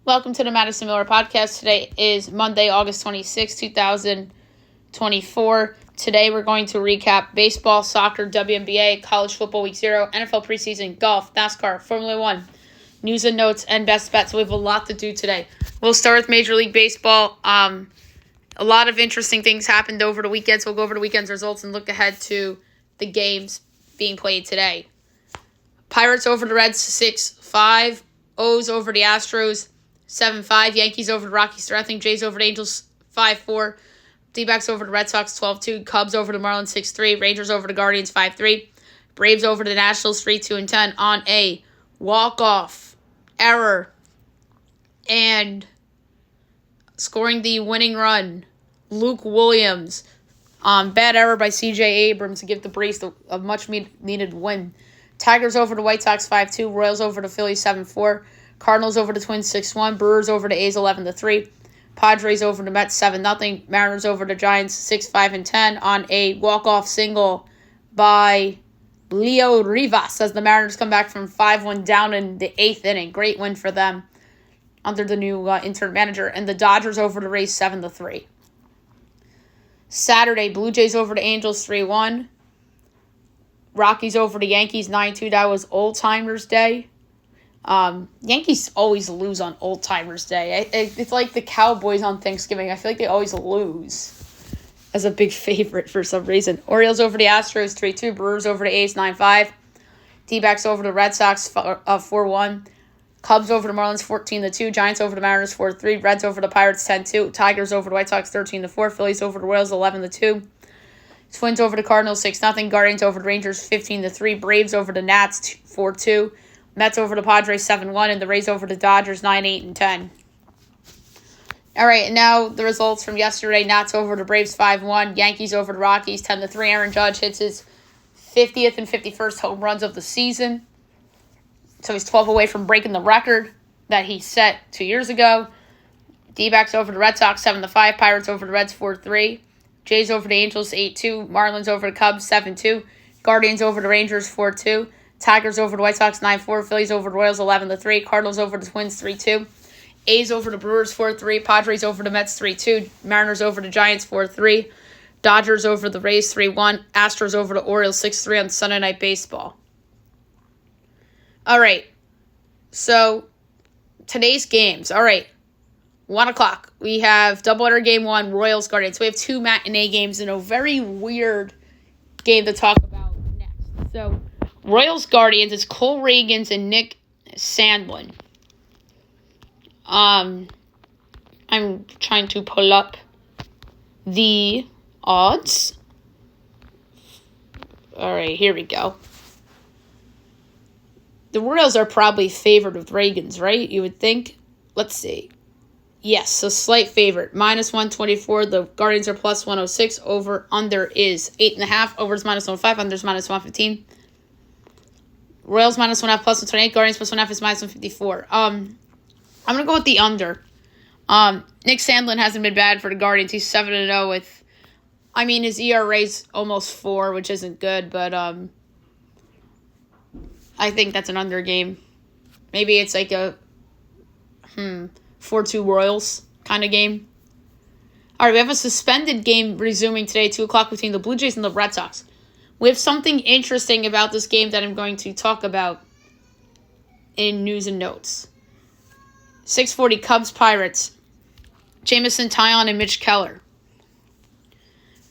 Welcome to the Madison Miller Podcast. Today is Monday, August 26, 2024. Today we're going to recap baseball, soccer, WNBA, college football week 0, NFL preseason, golf, NASCAR, Formula 1, news and notes, and best bets. We have a lot to do today. We'll start with Major League Baseball. A lot of interesting things happened over the weekend, so we'll go over the weekend's results and look ahead to the games being played today. Pirates over the Reds 6-5. O's over the Astros 7-5. Yankees over the Rockies 3-0. Jays over the Angels 5-4. D-backs over the Red Sox 12-2. Cubs over the Marlins 6-3. Rangers over the Guardians 5-3. Braves over the Nationals 3-2-10 on a walk-off error and scoring the winning run. Luke Williams. Bad error by C.J. Abrams to give the Braves a much-needed win. Tigers over the White Sox 5-2. Royals over the Phillies 7-4. Cardinals over the Twins 6-1. Brewers over the A's 11-3. Padres over the Mets 7-0. Mariners over the Giants 6-5-10 on a walk-off single by Leo Rivas as the Mariners come back from 5-1 down in the 8th inning. Great win for them under the new interim manager. And the Dodgers over the Rays 7-3. Saturday, Blue Jays over the Angels 3-1. Rockies over the Yankees 9-2. That was Old Timers Day. Yankees always lose on Old Timers Day. It's like the Cowboys on Thanksgiving. I feel like they always lose as a big favorite for some reason. Orioles over the Astros 3-2. Brewers over the A's 9-5. D-backs over the Red Sox 4-1. Cubs over the Marlins 14-2. Giants over the Mariners 4-3. Reds over the Pirates 10-2. Tigers over the White Sox 13-4. Phillies over the Royals 11-2. Twins over the Cardinals 6-0. Guardians over the Rangers 15-3. Braves over the Nats 4-2. Mets over the Padres 7-1. And the Rays over the Dodgers 9-8-10. All right, and now the results from yesterday. Nats over the Braves 5-1. Yankees over the Rockies 10-3. Aaron Judge hits his 50th and 51st home runs of the season. So he's 12 away from breaking the record that he set 2 years ago. D-backs over the Red Sox 7-5. Pirates over the Reds 4-3. Jays over the Angels 8-2. Marlins over the Cubs 7-2. Guardians over the Rangers 4-2. Tigers over the White Sox 9-4. Phillies over the Royals 11-3. Cardinals over the Twins 3-2. A's over the Brewers 4-3. Padres over the Mets 3-2. Mariners over the Giants 4-3. Dodgers over the Rays 3-1. Astros over the Orioles 6-3 on Sunday Night Baseball. All right. So today's games. All right. 1 o'clock. We have doubleheader game 1, Royals Guardians. We have 2 matinee games and a very weird game to talk about next. So Royals Guardians is Cole Reagans and Nick Sandlin. I'm trying to pull up the odds. All right, here we go. The Royals are probably favored with Reagans, right? You would think. Let's see. Yes, a slight favorite. -124. The Guardians are +106. Over under is 8.5. Over is -105. Under is -115. Royals -1.5 +128. Guardians +1.5 is -154. I'm gonna go with the under. Nick Sandlin hasn't been bad for the Guardians. He's 7-0 with, his ERA's almost 4, which isn't good, but I think that's an under game. Maybe it's like a 4-2 Royals kind of game. All right, we have a suspended game resuming today, 2 o'clock, between the Blue Jays and the Red Sox. We have something interesting about this game that I'm going to talk about in news and notes. 6:40 Cubs Pirates. Jamison Tyon and Mitch Keller.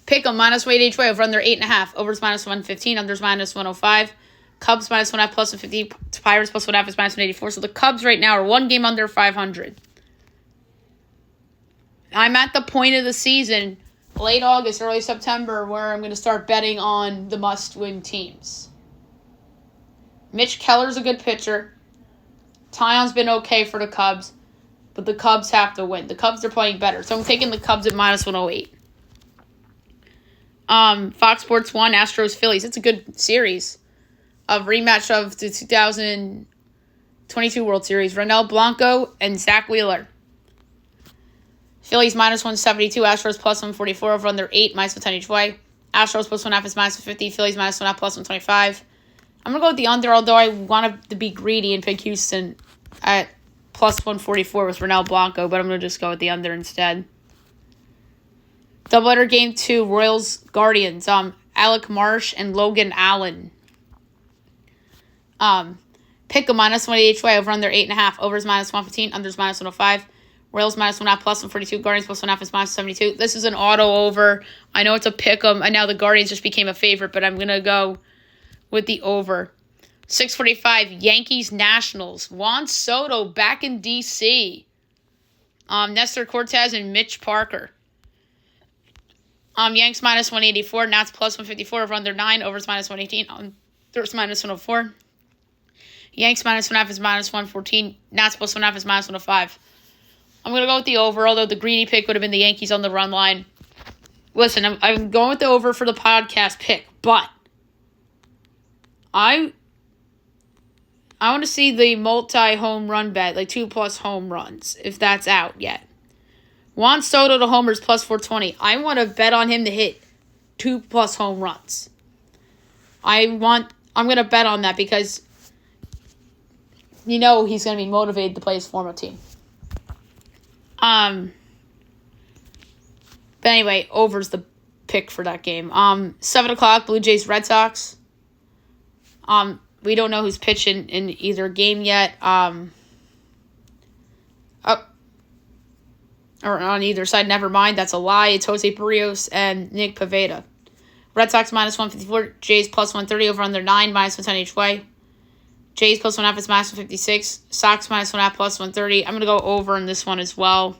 Pick 'em -weight each way. Over under 8.5. Overs -115. Unders -105. Cubs -1.5 +150. Pirates +1.5 is -184. So the Cubs right now are 1 game under 500. I'm at the point of the season, late August, early September, where I'm going to start betting on the must-win teams. Mitch Keller's a good pitcher. Tyon's been okay for the Cubs, but the Cubs have to win. The Cubs are playing better, so I'm taking the Cubs at -108. Fox Sports 1, Astros Phillies. It's a good series. A rematch of the 2022 World Series. Ronel Blanco and Zach Wheeler. Phillies -172, Astros +144, over under 8, -110 each way. Astros +1.5 is -150, Phillies -1.5 +125. I'm going to go with the under, although I want to be greedy and pick Houston at plus 144 with Ronel Blanco, but I'm going to just go with the under instead. Doubleheader game 2, Royals Guardians. Alec Marsh and Logan Allen. Pick a minus 180 each way, over under 8.5. Overs minus 115, unders minus 105. Royals minus 1.5 plus 142. Guardians plus 1.5 is minus 72. This is an auto over. I know it's a pick 'em. And now the Guardians just became a favorite, but I'm going to go with the over. 6:45, Yankees Nationals. Juan Soto back in D.C. Nestor Cortez and Mitch Parker. Yanks minus 184. Nats plus 154. Over under 9. Overs minus 118. Unders minus 104. Yanks minus 1.5 is minus 114. Nats plus 1.5 is minus 105. I'm going to go with the over, although the greedy pick would have been the Yankees on the run line. Listen, I'm going with the over for the podcast pick, but I want to see the multi-home run bet, like 2+ home runs, if that's out yet. Juan Soto to homers plus 420. I want to bet on him to hit 2+ home runs. I'm going to bet on that because he's going to be motivated to play his former team. But anyway, over's the pick for that game. 7 o'clock, Blue Jays Red Sox. We don't know who's pitching in either game yet. Or on either side, never mind. That's a lie. It's Jose Barrios and Nick Pivetta. Red Sox minus 154. Jays plus 130 over under 9, minus 110 each way. Jays plus 1.5 is minus 156. Sox minus 1.5 plus 130. I'm going to go over in this one as well.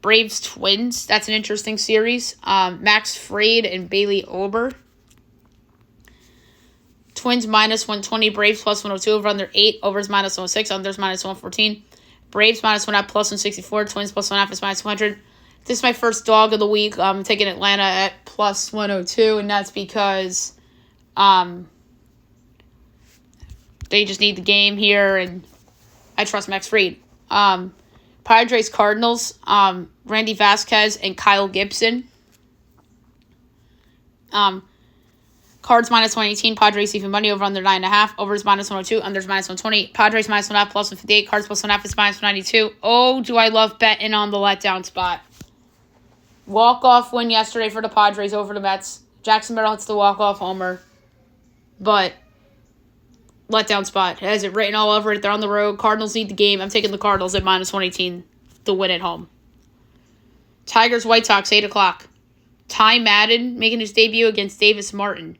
Braves Twins. That's an interesting series. Max Fried and Bailey Ober. Twins minus 120. Braves plus 102 over under 8. Overs minus 106. Unders minus 114. Braves minus 1.5 plus 164. Twins plus 1.5 is minus 100. This is my first dog of the week. I'm taking Atlanta at plus 102, and that's because they just need the game here, and I trust Max Fried. Padres Cardinals, Randy Vasquez and Kyle Gibson. Cards minus 118, Padres even money over under 9.5. Overs minus 102, unders minus 120. Padres minus 1.5 plus 158. Cards plus 1.5 is minus 192. Oh, do I love betting on the letdown spot. Walk-off win yesterday for the Padres over the Mets. Jackson Merrill hits the walk-off homer. But letdown spot. It has it written all over it. They're on the road. Cardinals need the game. I'm taking the Cardinals at minus 118 to win at home. Tigers White Sox, 8 o'clock. Ty Madden making his debut against Davis Martin.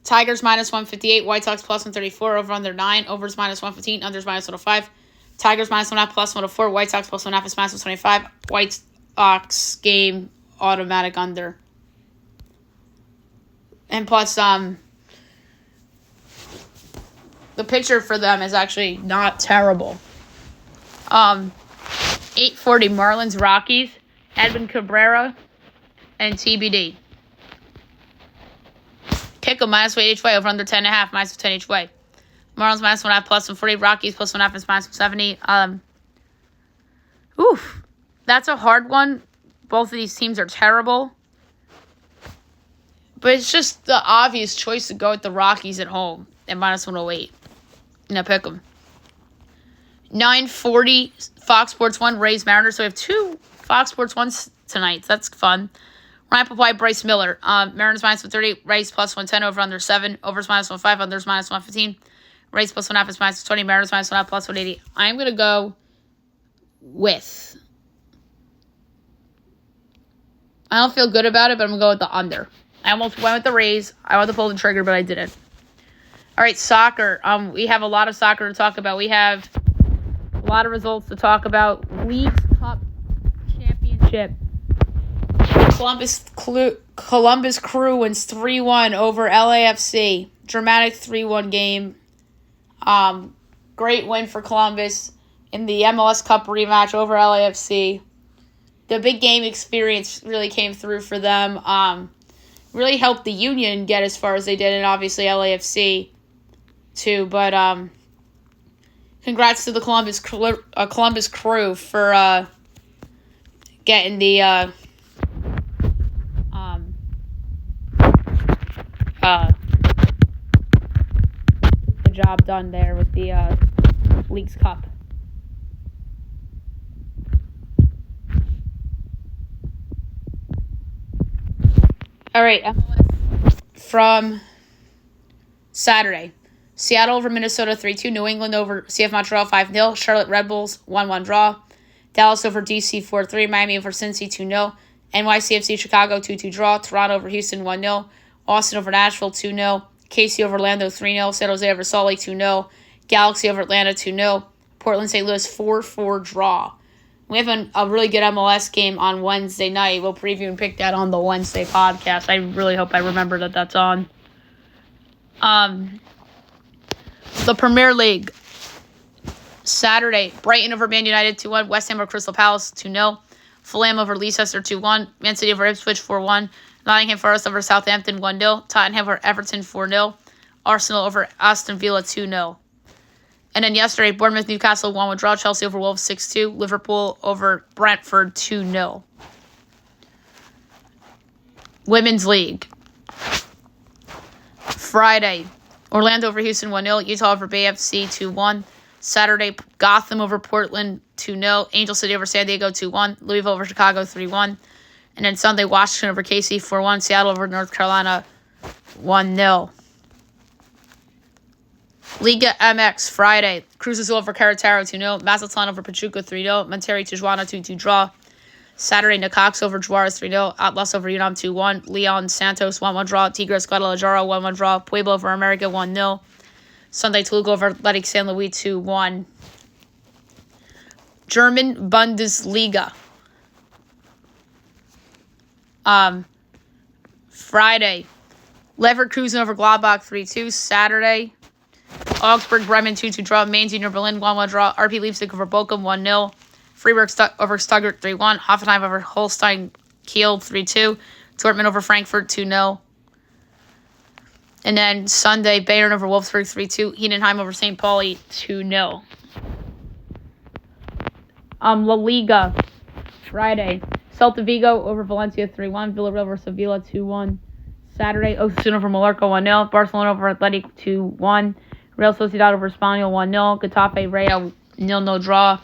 Tigers minus 158. White Sox plus 134. Over under 9. Overs minus 115. Unders minus 105. Tigers minus 1.5 plus 104. White Sox plus 1.5 is minus 125. White Sox game automatic under. And plus, the pitcher for them is actually not terrible. 8:40 Marlins Rockies, Edwin Cabrera, and TBD. Pick a minus 1 each way, over under 10.5, minus 10 each way. Marlins minus 1.5 plus 140, Rockies plus 1.5 is minus 170. That's a hard one. Both of these teams are terrible. But it's just the obvious choice to go with the Rockies at home at minus 108. Pick them. 9:40 Fox Sports 1, Rays Mariners. So we have 2 Fox Sports 1s tonight. So that's fun. Ryan Papai, Bryce Miller. Mariners minus 130, Rays plus 110 over under 7. Overs minus 105, unders minus 115. Rays plus 1.5 is minus 20. Mariners minus 1.5 plus 180. I'm going to go with. I don't feel good about it, but I'm going to go with the under. I almost went with the Rays. I wanted to pull the trigger, but I didn't. All right, soccer. We have a lot of soccer to talk about. We have a lot of results to talk about. Leagues Cup Championship. Columbus Crew wins 3-1 over LAFC. Dramatic 3-1 game. Great win for Columbus in the MLS Cup rematch over LAFC. The big game experience really came through for them. Really helped the Union get as far as they did, and obviously LAFC too. But congrats to the Columbus Crew for getting the job done there with the Leagues Cup. All right, MLS from Saturday. Seattle over Minnesota 3-2. New England over CF Montreal 5-0. Charlotte Red Bulls 1-1 draw. Dallas over DC 4-3. Miami over Cincy 2-0. NYCFC Chicago 2-2 draw. Toronto over Houston 1-0. Austin over Nashville 2-0. KC over Orlando 3-0. San Jose over Salt Lake 2-0. Galaxy over Atlanta 2-0. Portland St. Louis 4-4 draw. We have a really good MLS game on Wednesday night. We'll preview and pick that on the Wednesday podcast. I really hope I remember that that's on. The Premier League. Saturday, Brighton over Man United 2-1. West Ham over Crystal Palace 2-0. Fulham over Leicester 2-1. Man City over Ipswich 4-1. Nottingham Forest over Southampton 1-0. Tottenham over Everton 4-0. Arsenal over Aston Villa 2-0. And then yesterday, Bournemouth Newcastle 1-1 draw. Chelsea over Wolves 6-2. Liverpool over Brentford 2-0. Women's League. Friday, Orlando over Houston 1-0. Utah over Bay FC 2-1. Saturday, Gotham over Portland 2-0. Angel City over San Diego 2-1. Louisville over Chicago 3-1. And then Sunday, Washington over KC 4-1. Seattle over North Carolina 1-0. Liga MX Friday. Cruz Azul over Querétaro 2-0. Mazatlan over Pachuca 3-0. Monterrey Tijuana 2-2 draw. Saturday, Necaxa over Juarez 3-0. Atlas over UNAM 2-1. Leon Santos 1-1 draw. Tigres Guadalajara 1-1 draw. Puebla over America 1-0. Sunday, Toluca over Athletic San Luis 2-1. German Bundesliga. Friday, Leverkusen over Gladbach 3-2. Saturday, Augsburg Bremen 2-2 draw. Mainz Union Berlin 1-1 draw. RP Leipzig over Bochum 1-0. Freiburg over Stuttgart 3-1. Hoffenheim over Holstein Kiel 3-2. Dortmund over Frankfurt 2-0. And then Sunday, Bayern over Wolfsburg 3-2. Heidenheim over St. Pauli 2-0. La Liga. Friday, Celta Vigo over Valencia 3-1. Villarreal over Sevilla 2-1. Saturday, Osasuna over Mallorca 1-0. Barcelona over Athletic 2-1. Real Sociedad over Espanyol 1-0. Getafe Real 0-0 draw.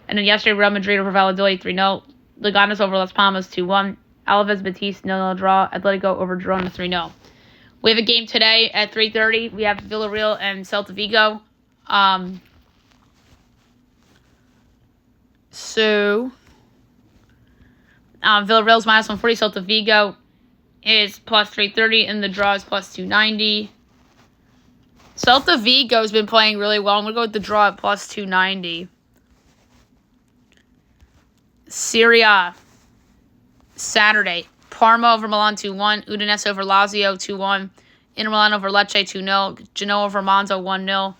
And then yesterday, Real Madrid over Valladolid 3-0. Leganes over Las Palmas 2-1. Alaves Betis 0-0 draw. Atletico over Girona 3-0. We have a game today at 3:30. We have Villarreal and Celta Vigo. Villarreal's minus 140. Celta Vigo is plus 330, and the draw is plus 290. Celta Vigo has been playing really well. I'm going to go with the draw at plus 290. Serie A. Saturday, Parma over Milan 2-1. Udinese over Lazio 2-1. Inter Milan over Lecce 2-0. Genoa over Monza 1-0.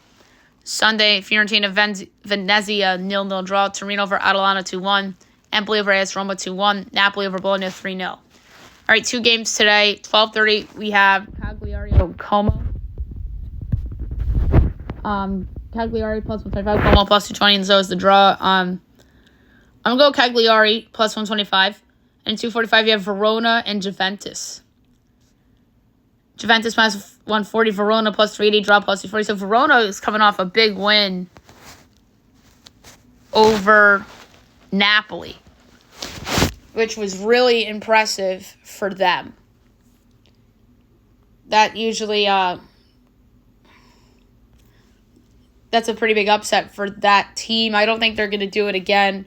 Sunday, Fiorentina Venezia 0-0 draw. Torino over Atalanta 2-1. Empoli over AS Roma 2-1. Napoli over Bologna 3-0. All right, two games today. 12:30, we have Cagliari Como. Cagliari plus 125. Como plus 220, and so is the draw. I'm going to go Cagliari plus 125. And 245, you have Verona and Juventus. Juventus minus 140, Verona plus 380, draw plus 240. So Verona is coming off a big win over Napoli, which was really impressive for them. That usually, that's a pretty big upset for that team. I don't think they're going to do it again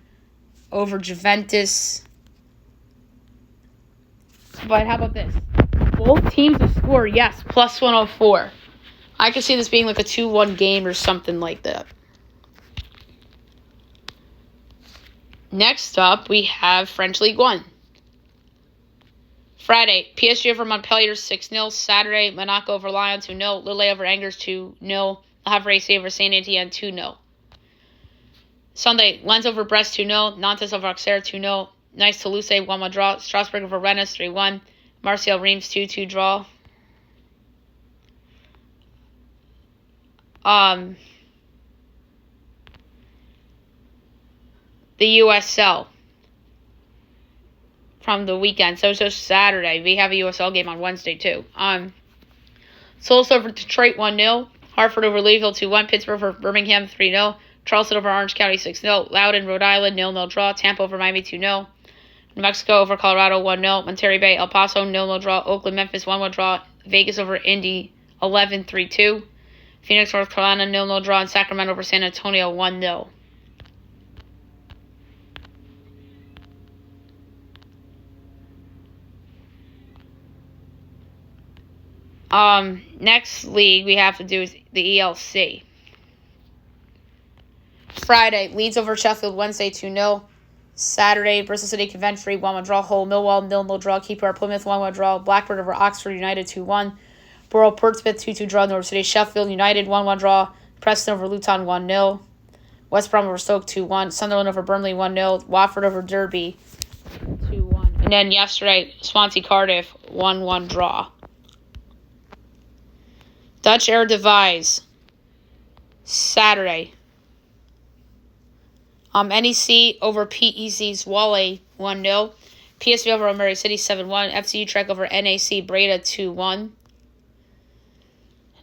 over Juventus. But how about this? Both teams to score, yes, plus 104. I could see this being like a 2-1 game or something like that. Next up, we have French League 1. Friday, PSG over Montpellier 6-0. Saturday, Monaco over Lyon 2-0. Lille over Angers 2-0. Le Havre AC over Saint Etienne 2-0. Sunday, Lens over Brest 2-0. Nantes over Auxerre 2-0. Nice Toulouse 1-1 draw. Strasbourg over Rennes 3-1. Marseille Reims 2-2 draw. The USL from the weekend. So Saturday. We have a USL game on Wednesday too. Souls over Detroit 1-0. Hartford over Louisville 2-1. Pittsburgh over Birmingham 3-0. Charleston over Orange County 6-0. Loudoun, Rhode Island 0-0 draw. Tampa over Miami 2-0. New Mexico over Colorado 1-0. Monterey Bay, El Paso 0-0 draw. Oakland, Memphis 1-1 draw. Vegas over Indy 11-3-2. Phoenix, North Carolina 0-0 draw. And Sacramento over San Antonio 1-0. Next league we have to do is the ELC. Friday, Leeds over Sheffield Wednesday 2-0. Saturday, Bristol City Coventry 1-1 draw. Hull Millwall 0-0 draw. QPR Plymouth 1-1 draw. Blackburn over Oxford United 2-1. Borough Portsmouth 2-2 draw. Norwich City Sheffield United 1-1 draw. Preston over Luton 1-0. West Brom over Stoke 2-1. Sunderland over Burnley 1-0. Watford over Derby 2-1. And then yesterday, Swansea Cardiff 1-1 draw. Dutch Eredivisie Saturday. NEC over PEC Zwolle 1-0. PSV over Almere City 7-1. FC Utrecht over NAC Breda 2-1.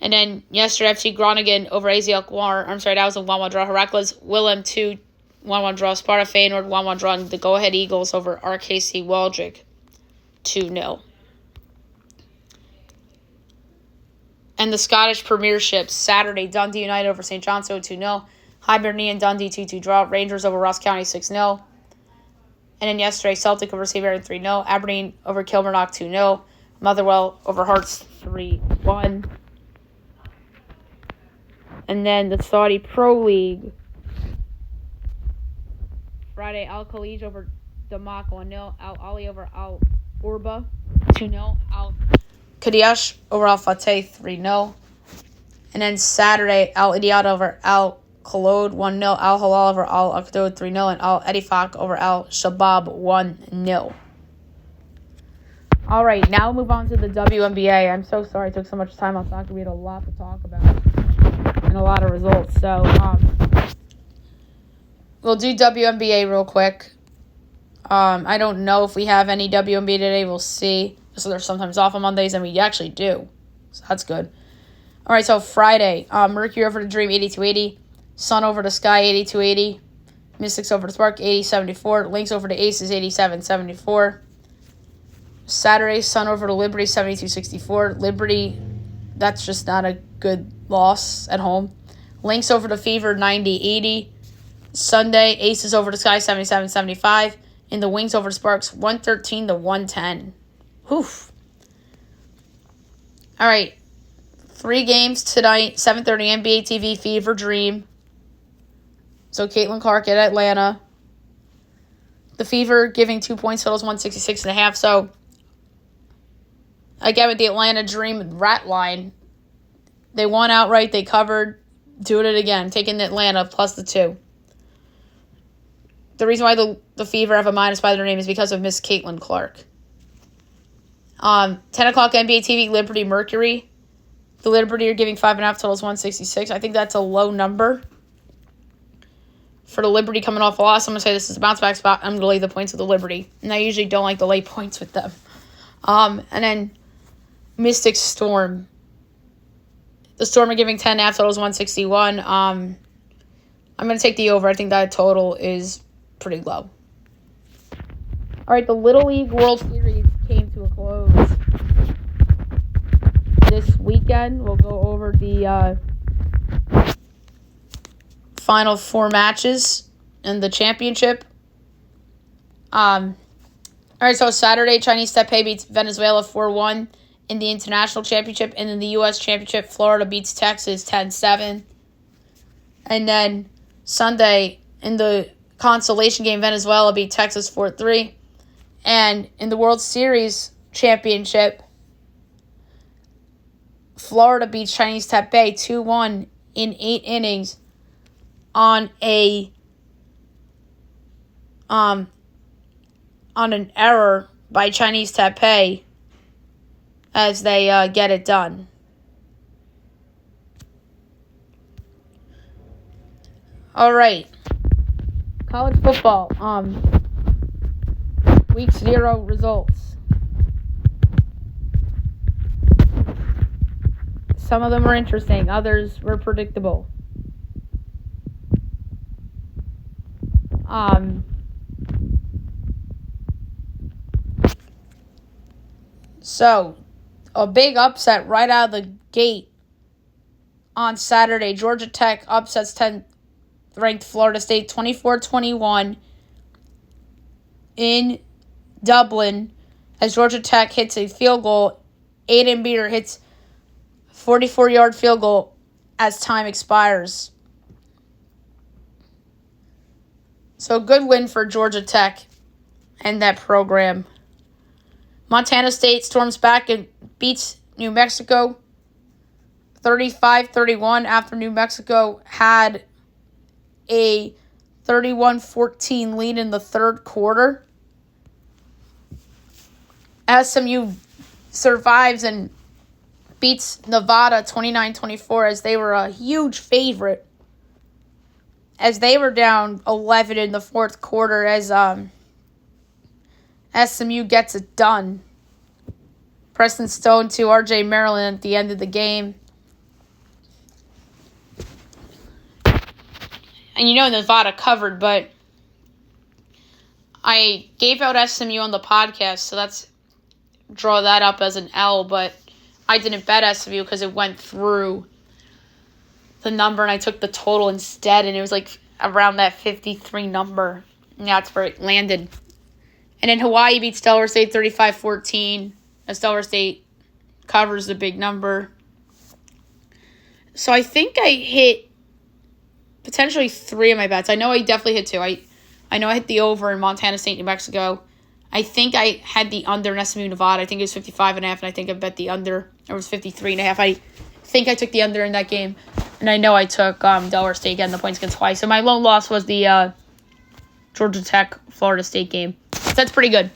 And then yesterday, FC Groningen over AZ Alkmaar. That was a 1-1 draw. Heracles Willem 1-1 draw. Sparta Feyenoord 1-1 draw. And the go-ahead Eagles over RKC Waldrich 2-0. And the Scottish Premiership Saturday, Dundee United over St. Johnstone 2-0. Hibernian Dundee 2-2 draw. Rangers over Ross County 6-0. And then yesterday, Celtic over St. Mirren 3-0. Aberdeen over Kilmarnock 2-0. Motherwell over Hearts 3-1. And then the Saudi Pro League. Friday, Al Khalij over Damak 1-0. Al Ali over Al Urba 2-0. Al Qadish over Al Fateh 3-0. And then Saturday, Al Idiad over Al Khalod 1-0. Al Hilal over Al Aqdod 3-0. And Al Edifaq over Al Shabab 1-0. All right, now move on to the WNBA. I'm so sorry I took so much time on soccer. We had a lot to talk about and a lot of results. So we'll do WNBA real quick. I don't know if we have any WNBA today. We'll see. So they're sometimes off on Mondays, and we actually do. So that's good. All right, so Friday, Mercury over the Dream 82-80. Sun over the Sky 82-80. Mystics over the Spark 80-74. Lynx over the Aces 87-74. Saturday, Sun over the Liberty 72-64. Liberty, that's just not a good loss at home. Lynx over the Fever 90-80. Sunday, Aces over the Sky 77-75. And the Wings over the Sparks 113-110. Oof. All right. 3 games tonight. 7:30 NBA TV. Fever Dream. So Caitlin Clark at Atlanta. The Fever giving 2 points totals 166.5. So again with the Atlanta Dream rat line, they won outright. They covered. Doing it again. Taking Atlanta plus the 2. The reason why the Fever have a minus by their name is because of Miss Caitlin Clark. 10 o'clock NBA TV, Liberty Mercury. The Liberty are giving 5.5 totals 166. I think that's a low number for the Liberty coming off a loss. I'm going to say this is a bounce back spot. I'm going to lay the points with the Liberty. And I usually don't like to lay points with them. And then Mystic Storm. The Storm are giving 10.5 totals 161. I'm going to take the over. I think that total is pretty low. All right, the Little League World Series came to a close this weekend. We'll go over the final 4 matches in the championship. All right, so Saturday, Chinese Taipei beats Venezuela 4-1 in the International Championship. And in the U.S. Championship, Florida beats Texas 10-7. And then Sunday, in the consolation game, Venezuela beat Texas 4-3. And in the World Series Championship, Florida beats Chinese Taipei 2-1 in 8 innings on an error by Chinese Taipei as they get it done. All right. College football. Week 0 results. Some of them were interesting. Others were predictable. So, a big upset right out of the gate on Saturday. Georgia Tech upsets 10th-ranked Florida State 24-21 in Dublin as Georgia Tech hits a field goal. Aiden Beater hits 44-yard field goal as time expires. So, good win for Georgia Tech and that program. Montana State storms back and beats New Mexico 35-31 after New Mexico had a 31-14 lead in the third quarter. SMU survives and beats Nevada 29-24 as they were a huge favorite as they were down 11 in the fourth quarter as SMU gets it done. Preston Stone to RJ Maryland at the end of the game. And Nevada covered, but I gave out SMU on the podcast, so let's draw that up as an L, but I didn't bet SMU because it went through the number, and I took the total instead, and it was like around that 53 number, and that's where it landed. And then Hawaii beats Delaware State 35-14, as Delaware State covers the big number. So I think I hit potentially 3 of my bets. I know I definitely hit 2. I know I hit the over in Montana State, New Mexico. I think I had the under in SMU, Nevada. I think it was 55.5, and I think I bet the under. It was 53.5. I think I took the under in that game. And I know I took Delaware State getting the points against Hawaii. So my lone loss was the Georgia Tech, Florida State game. So that's pretty good.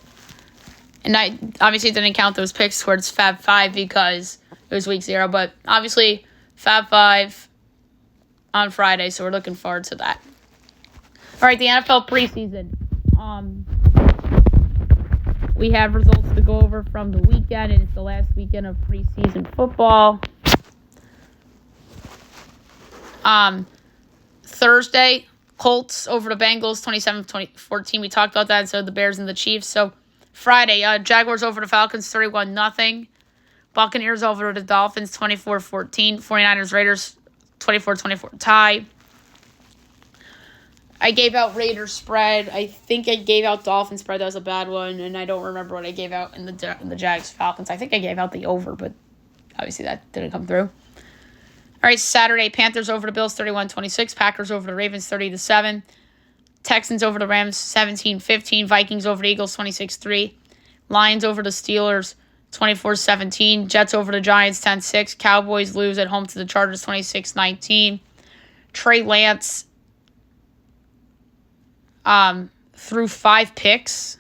And I obviously didn't count those picks towards Fab 5 because it was week 0. But obviously, Fab 5 on Friday, so we're looking forward to that. All right, the NFL preseason. We have results to go over from the weekend, and it's the last weekend of preseason football. Thursday, Colts over the Bengals, 27-14. We talked about that, and so the Bears and the Chiefs. So Friday, Jaguars over the Falcons, 31-0. Buccaneers over the Dolphins, 24-14. 49ers, Raiders, 24-24 tie. I gave out Raiders spread. I think I gave out Dolphins spread. That was a bad one, and I don't remember what I gave out in the Jags Falcons. I think I gave out the over, but obviously that didn't come through. All right, Saturday, Panthers over the Bills, 31-26. Packers over the Ravens, 30-7. Texans over the Rams, 17-15. Vikings over the Eagles, 26-3. Lions over the Steelers, 24-17. Jets over the Giants, 10-6. Cowboys lose at home to the Chargers, 26-19. Trey Lance threw 5 picks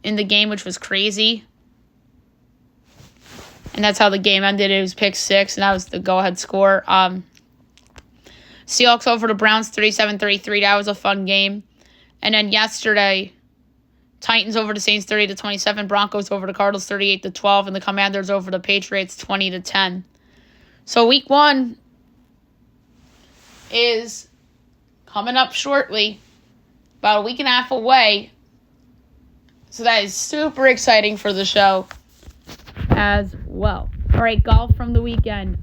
in the game, which was crazy. And that's how the game ended. It was pick 6, and that was the go-ahead score. Seahawks over the Browns, 37-33. That was a fun game. And then yesterday, Titans over the Saints, 30-27. Broncos over the Cardinals, 38-12. And the Commanders over the Patriots, 20-10. So week 1 is coming up shortly, about a week and a half away. So that is super exciting for the show as well. All right, golf from the weekend.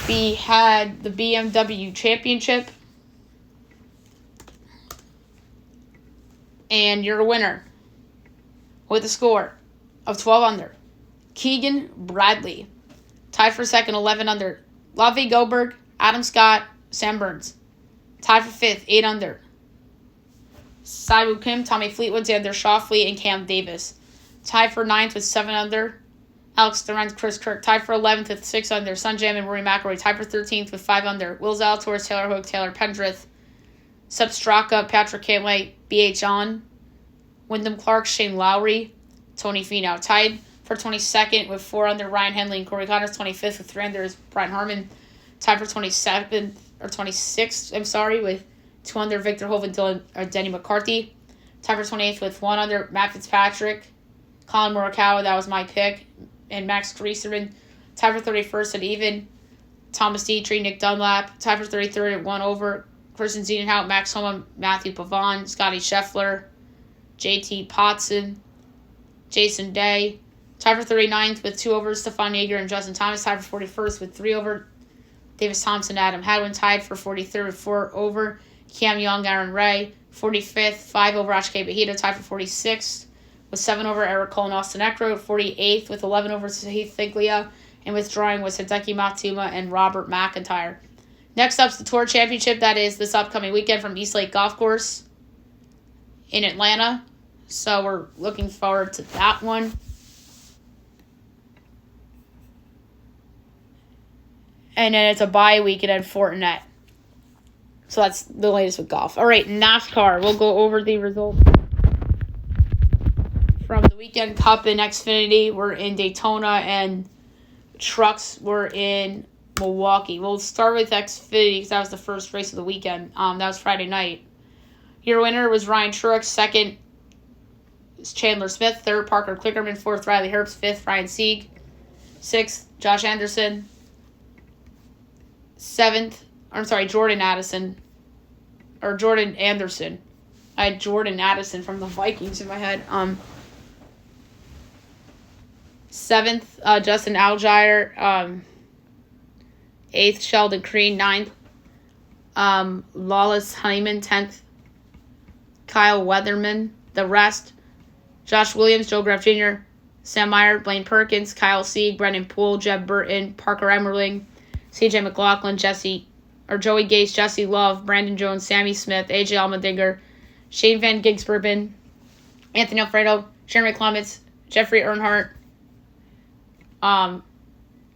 We had the BMW Championship, and you're a winner with a score of 12 under. Keegan Bradley, tied for second, 11 under. Lovie Goldberg, Adam Scott, Sam Burns, tied for fifth, 8 under. Saibu Kim, Tommy Fleetwood, Xander Schauffele, and Cam Davis, tied for 9th with 7 under. Alex Lorenz, Chris Kirk, tied for 11th with 6 under. Sunjam and Rory McIlroy, tied for 13th with 5 under. Will Zalatoris, Taylor Hook, Taylor Pendrith, Sepp Straka, Patrick Cantlay, B.H. On, Wyndham Clark, Shane Lowry, Tony Finau, tied for 22nd with 4 under. Ryan Henley and Corey Connors, 25th with 3 under is Brian Harmon, tied for 26th, with 2 under. Victor Hove and Denny McCarthy, tied for 28th with 1 under. Matt Fitzpatrick, Colin Morikawa, that was my pick. and Max Grieserman tied for 31st at even. Thomas Dietrich, Nick Dunlap tied for 33rd at 1 over. Christian Ziedenhout, Max Homa, Matthew Pavon, Scotty Scheffler, JT Potson, Jason Day. Tied for 39th with 2 over. Stefan Yeager and Justin Thomas tied for 41st with 3 over. Davis Thompson, Adam Hadwin tied for 43rd with 4 over. Cam Young, Aaron Ray, 45th, 5 over. Ashke Bahito tied for 46th with 7 over. Eric Cole and Austin Eckroat, 48th with 11 over. Heath Thiglia, and withdrawing was Hideki Matsuyama and Robert McIntyre. Next up's the Tour Championship. That is this upcoming weekend from East Lake Golf Course in Atlanta. So we're looking forward to that one. And then it's a bye weekend at Fortinet. So that's the latest with golf. All right, NASCAR. We'll go over the results from the Weekend Cup in Xfinity. We're in Daytona, and trucks were in Milwaukee. We'll start with Xfinity because that was the first race of the weekend. That was Friday night. Your winner was Ryan Truex. Second is Chandler Smith. Third, Parker Klickerman. Fourth, Riley Herbst. Fifth, Ryan Sieg. Sixth, Josh Anderson. Jordan Addison. Or Jordan Anderson. I had Jordan Addison from the Vikings in my head. Seventh, Justin Allgaier. Eighth, Sheldon Crean. Ninth, Lawless Honeyman. 10th, Kyle Weatherman. The rest, Josh Williams, Joe Graff Jr., Sam Meyer, Blaine Perkins, Kyle Sieg, Brendan Poole, Jeb Burton, Parker Emmerling, CJ McLaughlin, Joey Gase, Jesse Love, Brandon Jones, Sammy Smith, AJ Allmendinger, Shane Van Gisbergen, Anthony Alfredo, Jeremy Clements, Jeffrey Earnhardt,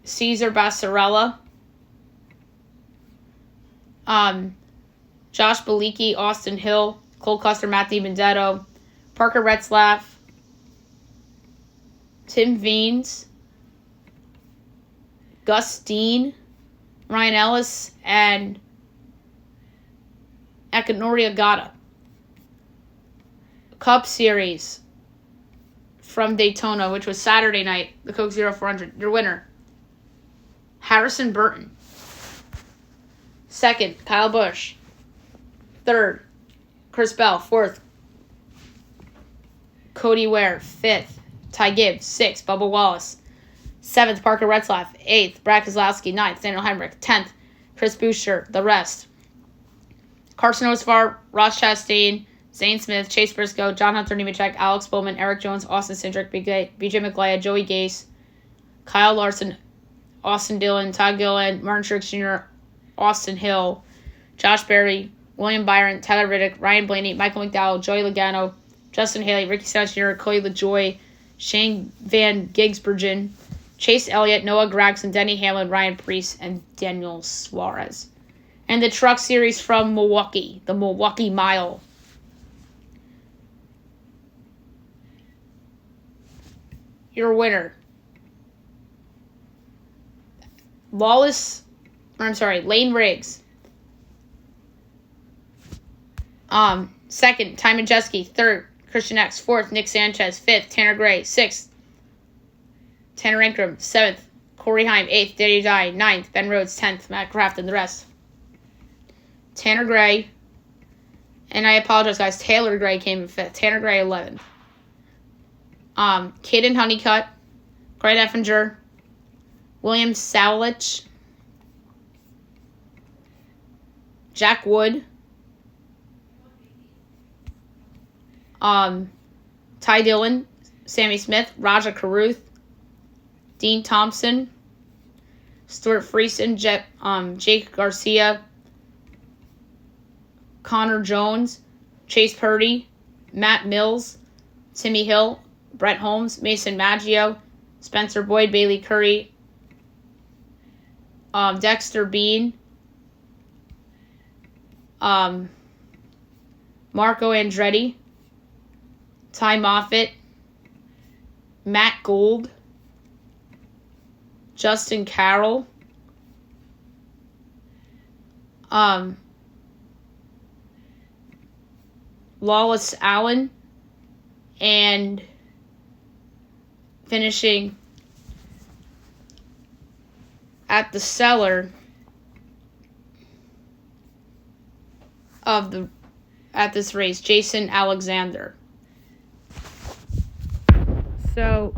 Cesar Bassarella, Josh Bilicki, Austin Hill, Cole Custer, Matthew Benedetto, Parker Retzlaff, Tim Veens, Gus Dean, Ryan Ellis, and Akinori Agata. Cup Series from Daytona, which was Saturday night, the Coke Zero 400. Your winner, Harrison Burton. Second, Kyle Busch. Third, Chris Bell. Fourth, Cody Ware. Fifth, Ty Gibbs. Sixth, Bubba Wallace. Seventh, Parker Retzlaff. Eighth, Brad Keselowski. Ninth, Daniel Heinrich. 10th, Chris Buescher. The rest, Carson Osvar, Ross Chastain, Zane Smith, Chase Briscoe, John Hunter Nemechek, Alex Bowman, Eric Jones, Austin Cindric, BJ McGlade, Joey Gase, Kyle Larson, Austin Dillon, Todd Gilliland, Martin Truex Jr., Austin Hill, Josh Berry, William Byron, Tyler Riddick, Ryan Blaney, Michael McDowell, Joey Logano, Justin Haley, Ricky Stenhouse Jr., Cody LaJoie, Shane Van Gisbergen, Chase Elliott, Noah Gragson, Denny Hamlin, Ryan Preece, and Daniel Suarez. And the Truck Series from Milwaukee, the Milwaukee Mile. Your winner, Lane Riggs. Second, Ty Majeski. Third, Christian X. Fourth, Nick Sanchez. Fifth, Tanner Gray. Sixth, Tanner Ankrum. Seventh, Corey Heim. Eighth, Danny Dye. Ninth, Ben Rhodes. 10th, Matt Kraft, and the rest. Tanner Gray, and I apologize, guys, Taylor Gray came in 5th. Tanner Gray, 11th. Caden Honeycutt, Grant Effinger, William Saulich, Jack Wood, Ty Dillon, Sammy Smith, Raja Caruth, Dean Thompson, Stuart Friesen, Jake Garcia, Connor Jones, Chase Purdy, Matt Mills, Timmy Hill, Brett Holmes, Mason Maggio, Spencer Boyd, Bailey Curry, Dexter Bean, Marco Andretti, Ty Moffitt, Matt Gould, Justin Carroll, Lawless Allen, and finishing at the cellar at this race, Jason Alexander. So,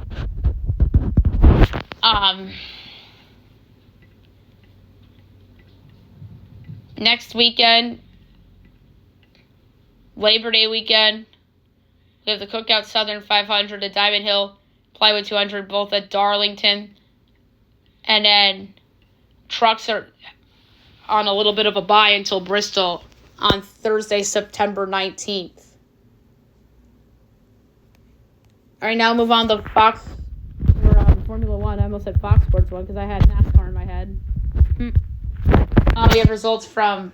next weekend, Labor Day weekend, we have the Cookout Southern 500 at Diamond Hill, Plywood 200, both at Darlington. And then trucks are on a little bit of a bye until Bristol on Thursday, September 19th. All right, now move on to Fox or Formula One. I almost said Fox Sports One because I had NASCAR in my head. We have results from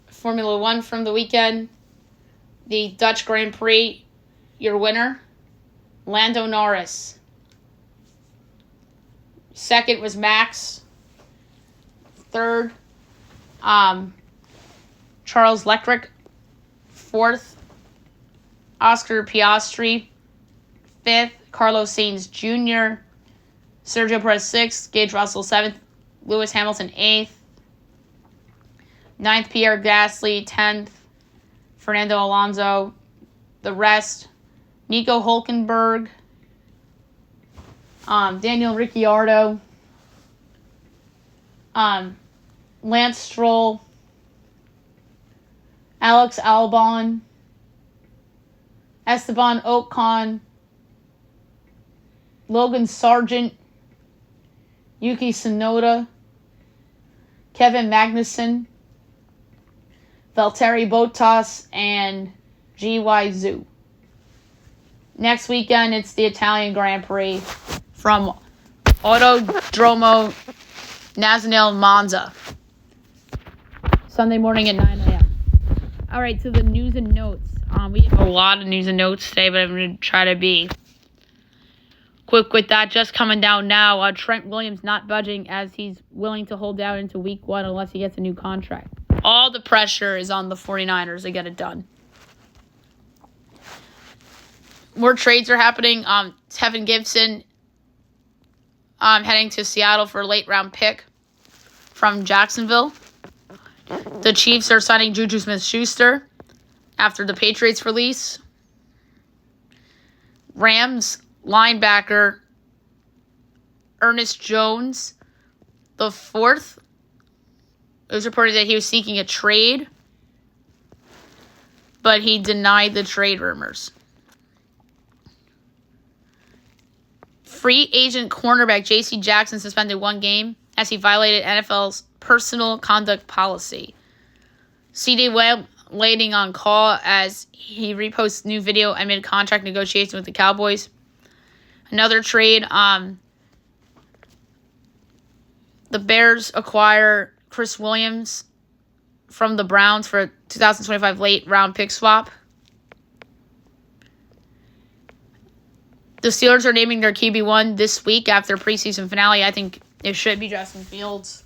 Formula One from the weekend. The Dutch Grand Prix, your winner, Lando Norris. Second was Max. Third, Charles Leclerc. Fourth, Oscar Piastri. Fifth, Carlos Sainz Jr. Sergio Perez 6th. Gage Russell 7th. Lewis Hamilton 8th. 9th, Pierre Gasly. 10th, Fernando Alonso. The rest, Nico Hulkenberg. Daniel Ricciardo. Lance Stroll. Alex Albon. Esteban Ocon. Logan Sargent. Yuki Tsunoda. Kevin Magnussen. Valtteri Bottas, and G.Y. Zhu. Next weekend, it's the Italian Grand Prix from Autodromo Nazionale Monza. Sunday morning at 9 a.m. All right, so the news and notes. We have a lot of news and notes today, but I'm going to try to be quick with that. Just coming down now, Trent Williams not budging as he's willing to hold out into week 1 unless he gets a new contract. All the pressure is on the 49ers to get it done. More trades are happening. Tevin Gibson heading to Seattle for a late-round pick from Jacksonville. The Chiefs are signing Juju Smith-Schuster after the Patriots release. Rams linebacker Ernest Jones, the 4th. It was reported that he was seeking a trade, but he denied the trade rumors. Free agent cornerback J.C. Jackson suspended 1 game as he violated NFL's personal conduct policy. C.D. Webb waiting on call as he reposts new video amid contract negotiations with the Cowboys. Another trade, the Bears acquire Chris Williams from the Browns for a 2025 late-round pick swap. The Steelers are naming their QB1 this week after preseason finale. I think it should be Justin Fields.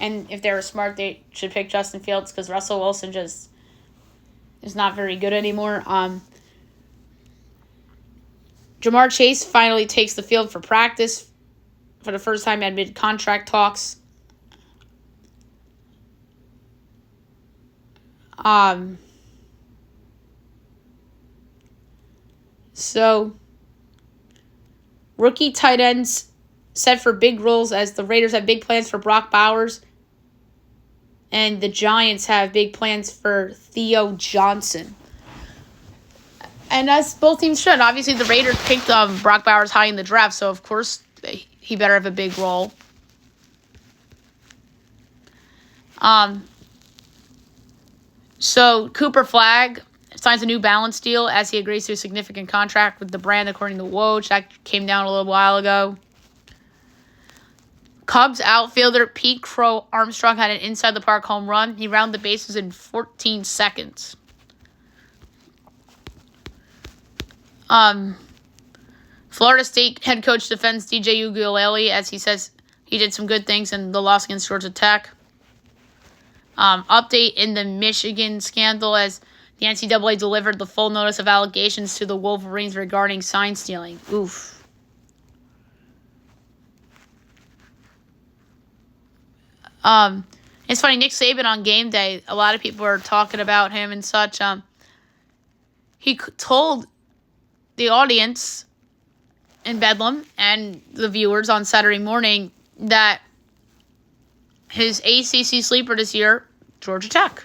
And if they were smart, they should pick Justin Fields because Russell Wilson just is not very good anymore. Jamar Chase finally takes the field for practice for the first time amid contract talks. So, rookie tight ends set for big roles as the Raiders have big plans for Brock Bowers and the Giants have big plans for Theo Johnson. And as both teams should. Obviously, the Raiders picked Brock Bowers high in the draft, so of course he better have a big role. So Cooper Flagg signs a New Balance deal as he agrees to a significant contract with the brand, according to Woj. That came down a little while ago. Cubs outfielder Pete Crow Armstrong had an inside-the-park home run. He rounded the bases in 14 seconds. Florida State head coach defends DJ Uiagalelei as he says he did some good things in the loss against Georgia Tech. Update in the Michigan scandal as the NCAA delivered the full notice of allegations to the Wolverines regarding sign stealing. Oof. It's funny, Nick Saban on game day, a lot of people are talking about him and such. He told the audience in Bedlam and the viewers on Saturday morning that his ACC sleeper this year, Georgia Tech.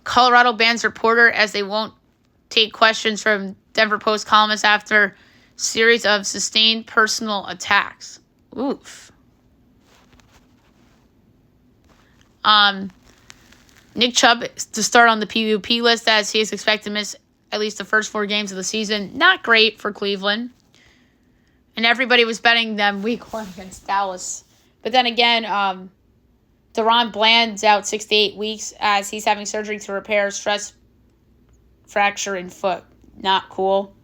Colorado bans reporter as they won't take questions from Denver Post columnists after series of sustained personal attacks. Oof. Nick Chubb to start on the PUP list as he is expected to miss at least the first 4 games of the season. Not great for Cleveland. And everybody was betting them week 1 against Dallas. But then again, Deron Bland's out 6 to 8 weeks as he's having surgery to repair stress fracture in foot. Not cool.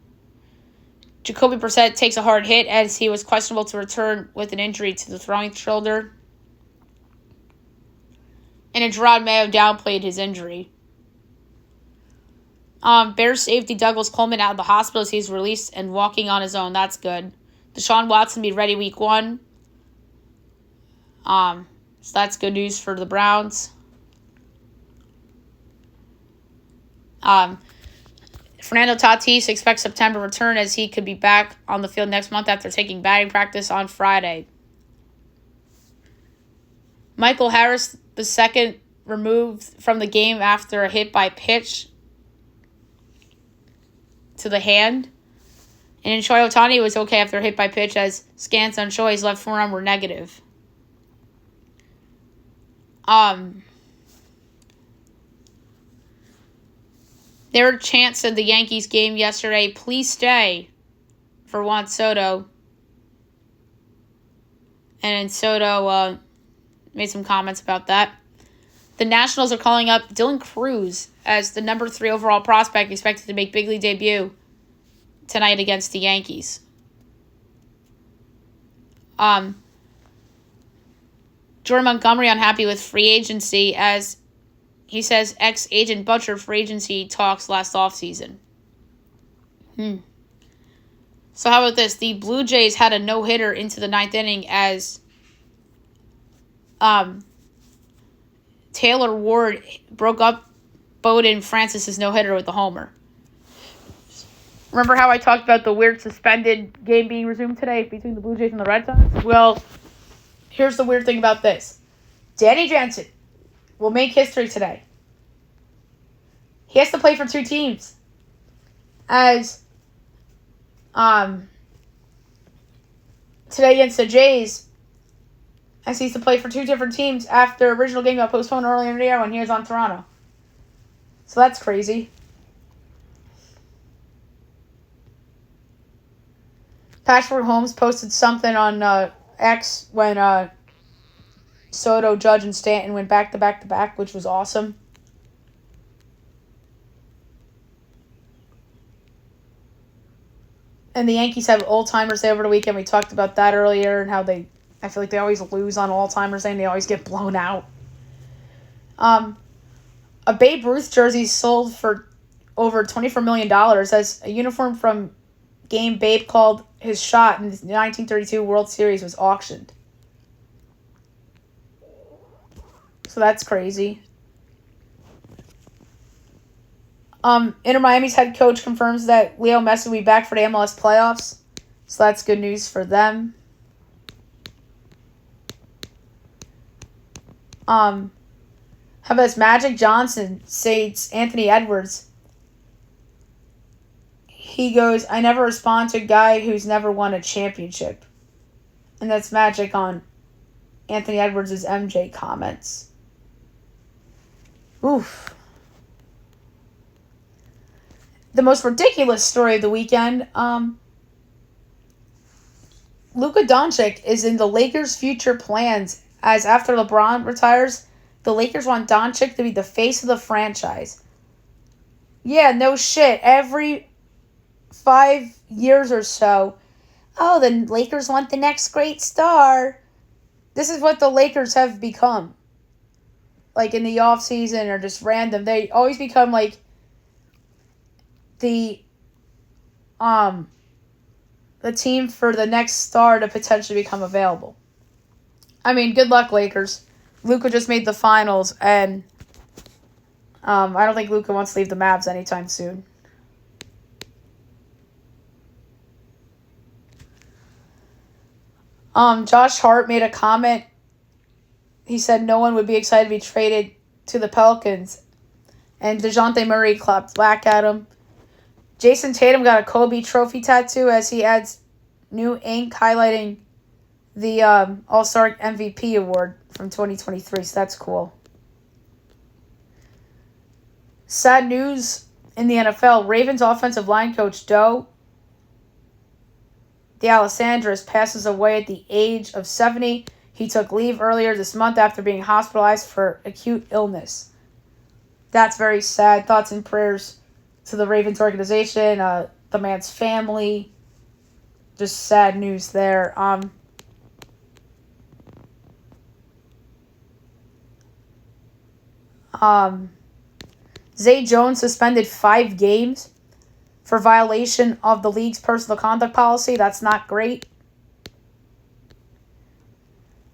Jacoby Brissett takes a hard hit as he was questionable to return with an injury to the throwing shoulder. And Gerard Mayo downplayed his injury. Bears safety Douglas Coleman out of the hospital as he's released and walking on his own. That's good. Deshaun Watson be ready week 1. So that's good news for the Browns. Fernando Tatis expects September return as he could be back on the field next month after taking batting practice on Friday. Michael Harris, the second, removed from the game after a hit by pitch to the hand. And Shohei Ohtani was okay after a hit by pitch as scans on Shohei's left forearm were negative. There were chants at the Yankees game yesterday, please stay, for Juan Soto. And Soto made some comments about that. The Nationals are calling up Dylan Cruz as the number 3 overall prospect expected to make big league debut tonight against the Yankees. Jordan Montgomery unhappy with free agency as he says ex-agent butchered free agency talks last offseason. So how about this? The Blue Jays had a no-hitter into the 9th inning as Taylor Ward broke up Bowden Francis's no-hitter with a homer. Remember how I talked about the weird suspended game being resumed today between the Blue Jays and the Red Sox? Well, here's the weird thing about this. Danny Jansen will make history today. He has to play for 2 teams. As today against the Jays, as he has to play for 2 different teams after original game got postponed earlier in the year when he was on Toronto. So that's crazy. Patrick Holmes posted something on X when Soto, Judge, and Stanton went back-to-back-to-back, which was awesome. And the Yankees have Old-Timers Day over the weekend. We talked about that earlier and how I feel like they always lose on Old-Timers Day and they always get blown out. A Babe Ruth jersey sold for over $24 million as a uniform from game Babe called his shot in the 1932 World Series was auctioned. So that's crazy. Inter Miami's head coach confirms that Leo Messi will be back for the MLS playoffs. So that's good news for them. How about this? Magic Johnson says Anthony Edwards. He goes, I never respond to a guy who's never won a championship. And that's Magic on Anthony Edwards' MJ comments. Oof. The most ridiculous story of the weekend, Luka Doncic is in the Lakers' future plans as after LeBron retires, the Lakers want Doncic to be the face of the franchise. Yeah, no shit. Every 5 years or so, oh, the Lakers want the next great star. This is what the Lakers have become. Like in the offseason or just random. They always become like the team for the next star to potentially become available. I mean, good luck, Lakers. Luka just made the finals, and I don't think Luka wants to leave the Mavs anytime soon. Josh Hart made a comment. He said no one would be excited to be traded to the Pelicans. And DeJounte Murray clapped back at him. Jason Tatum got a Kobe trophy tattoo as he adds new ink highlighting the All-Star MVP award from 2023. So that's cool. Sad news in the NFL. Ravens offensive line coach Joe D'Alessandris passes away at the age of 70. He took leave earlier this month after being hospitalized for acute illness. That's very sad. Thoughts and prayers to the Ravens organization, the man's family. Just sad news there. Zay Jones suspended 5 games for violation of the league's personal conduct policy. That's not great.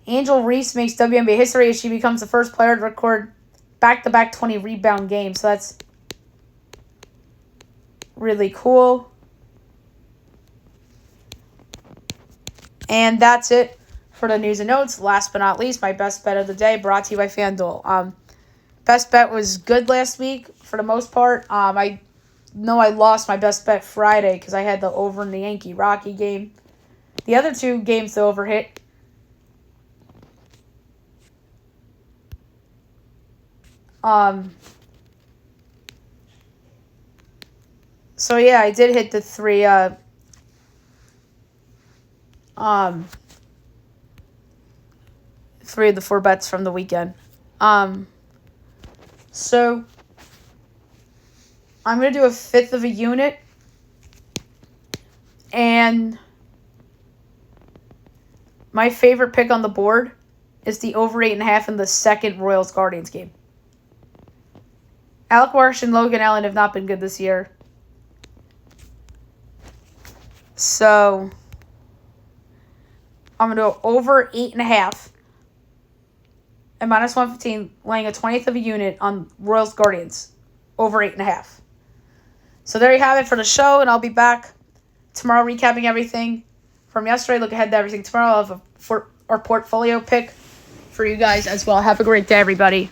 Angel Reese makes WNBA history as she becomes the first player to record back-to-back 20-rebound games. So that's really cool. And that's it for the news and notes. Last but not least, my best bet of the day brought to you by FanDuel. Best bet was good last week for the most part. I know I lost my best bet Friday because I had the over in the Yankee-Rocky game. The other 2 games, the over hit. So yeah, I did hit the 3 3 of the 4 bets from the weekend. So I'm going to do a fifth of a unit, and my favorite pick on the board is the over 8.5 in the second Royals-Guardians game. Alec Marsh and Logan Allen have not been good this year. So I'm going to go over 8.5 and minus 115, laying a 20th of a unit on Royals-Guardians over 8.5. So there you have it for the show, and I'll be back tomorrow recapping everything from yesterday. Look ahead to everything tomorrow. I'll have our portfolio pick for you guys as well. Have a great day, everybody.